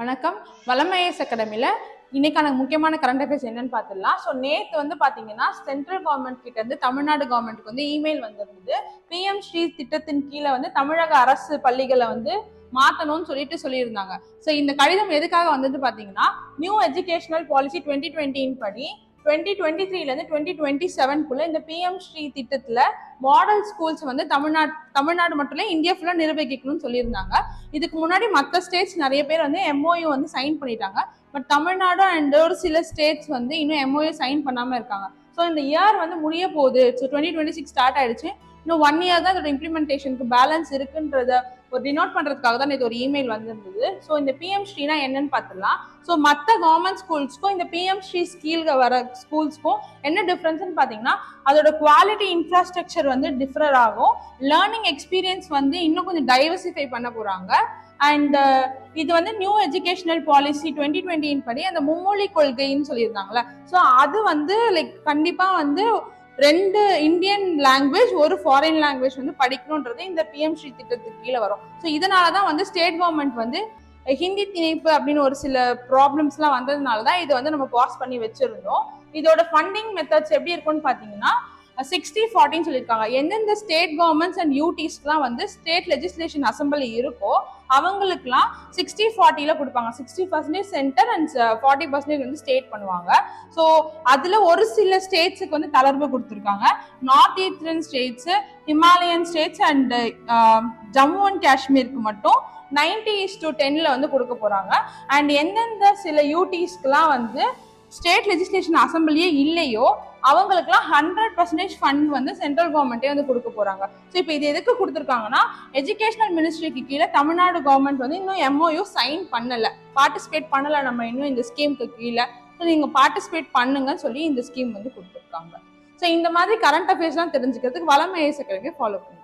வணக்கம். வளமையஸ் அகாடமியில் இன்னைக்கான முக்கியமான கரண்ட் அஃபேர்ஸ் என்னன்னு பார்த்துடலாம். ஸோ நேற்று வந்து பார்த்தீங்கன்னா சென்ட்ரல் கவர்மெண்ட் கிட்ட இருந்து தமிழ்நாடு கவர்மெண்ட்டுக்கு வந்து இமெயில் வந்திருந்தது. பிஎம் ஸ்ரீ திட்டத்தின் கீழே வந்து தமிழக அரசு பள்ளிகளை வந்து மாற்றணும்னு சொல்லியிருந்தாங்க. ஸோ இந்த கடிதம் எதுக்காக வந்தது பார்த்தீங்கன்னா, நியூ எஜுகேஷனல் பாலிசி 2020 படி 2023 2027 இந்த பிஎம் ஸ்ரீ திட்டத்துல மாடல் ஸ்கூல்ஸ் வந்து தமிழ்நாடு மட்டும் இல்ல இந்தியா ஃபுல்லா நிர்வகிக்கணும்னு சொல்லியிருந்தாங்க. இதுக்கு முன்னாடி மற்ற ஸ்டேட்ஸ் நிறைய பேர் வந்து எம்ஓயு வந்து சைன் பண்ணிட்டாங்க. பட் தமிழ்நாடு அண்ட் ஒரு சில ஸ்டேட்ஸ் வந்து இன்னும் எம்ஓயு சைன் பண்ணாம இருக்காங்க. ஸோ இந்த இயர் வந்து முடிய போகுது. ஸோ 2026 ஸ்டார்ட் ஆயிடுச்சு. இன்னும் 1 year தான் இதோட இம்ப்ளிமெண்டேஷனுக்கு பேலன்ஸ் இருக்குன்றத ஒரு டினோட் பண்றதுக்காக தான் இது ஒரு இமெயில் வந்திருந்தது. ஸோ இந்த பிஎம் ஸ்ரீனா என்னன்னு பார்த்துலாம். ஸோ மற்ற கவர்மெண்ட் ஸ்கூல்ஸ்க்கும் இந்த பிஎம் ஸ்ரீ ஸ்கீல்க வர ஸ்கூல்ஸ்க்கும் என்ன டிஃப்ரென்ஸ்ன்னு பார்த்தீங்கன்னா, அதோட குவாலிட்டி இன்ஃப்ராஸ்ட்ரக்சர் வந்து டிஃபர் ஆகும். லேர்னிங் எக்ஸ்பீரியன்ஸ் வந்து இன்னும் கொஞ்சம் டைவர்சிஃபை பண்ண போறாங்க. அண்ட் இது வந்து நியூ எஜுகேஷனல் பாலிசி 2020 படி அந்த மும்மொழி கொள்கைன்னு சொல்லியிருந்தாங்கல்ல. ஸோ அது வந்து லைக் கண்டிப்பா வந்து 2 இந்தியன் லாங்குவேஜ் ஒரு ஃபாரின் லாங்குவேஜ் வந்து படிக்கணும்ன்றது இந்த பிஎம் ஸ்ரீ திட்டத்துக்கு கீழே வரும். ஸோ இதனாலதான் வந்து ஸ்டேட் கவர்மெண்ட் வந்து ஹிந்தி திணிப்பு அப்படின்னு ஒரு சில ப்ராப்ளம்ஸ்லாம் வந்ததுனாலதான் இதை வந்து நம்ம பாஸ் பண்ணி வச்சிருந்தோம். இதோட ஃபண்டிங் மெத்தட்ஸ் எப்படி இருக்கும்னு பாத்தீங்கன்னா 60-40 சொல்லியிருக்காங்க. எந்தெந்த ஸ்டேட் கவர்மெண்ட்ஸ் அண்ட் யூடிஸ்க்குலாம் வந்து ஸ்டேட் லெஜிஸ்லேஷன் அசம்பிளி இருக்கோ அவங்களுக்குலாம் 60-40 கொடுப்பாங்க. 60% சென்டர் அண்ட் 40% வந்து ஸ்டேட் பண்ணுவாங்க. ஸோ அதுல ஒரு சில ஸ்டேட்ஸுக்கு வந்து தளர்வு கொடுத்துருக்காங்க. North eastern states, Himalayan states and Jammu and காஷ்மீருக்கு மட்டும் 90:10 வந்து கொடுக்க போறாங்க. அண்ட் எந்தெந்த சில யூடிஸ்க்குலாம் வந்து ஸ்டேட் லெஜிஸ்லேஷன் அசம்பிளியே இல்லையோ அவங்களுக்குலாம் 100% ஃபண்ட் வந்து சென்ட்ரல் கவர்மெண்ட்டே வந்து கொடுக்க போறாங்க. ஸோ இப்போ இது எதுக்கு கொடுத்துருக்காங்கன்னா, எஜுகேஷனல் மினிஸ்ட்ரிக்கு கீழே தமிழ்நாடு கவர்மெண்ட் வந்து இன்னும் எம்ஓயு சைன் பண்ணல, பார்ட்டிசிபேட் பண்ணல நம்ம இன்னும் இந்த ஸ்கீமுக்கு கீழே. ஸோ நீங்க பார்ட்டிசிபேட் பண்ணுங்கன்னு சொல்லி இந்த ஸ்கீம் வந்து கொடுத்துருக்காங்க. ஸோ இந்த மாதிரி கரண்ட் அஃபேர்ஸ்லாம் தெரிஞ்சுக்கிறதுக்கு வளமையஸ் அகாடமியை ஃபாலோ பண்ணுங்க.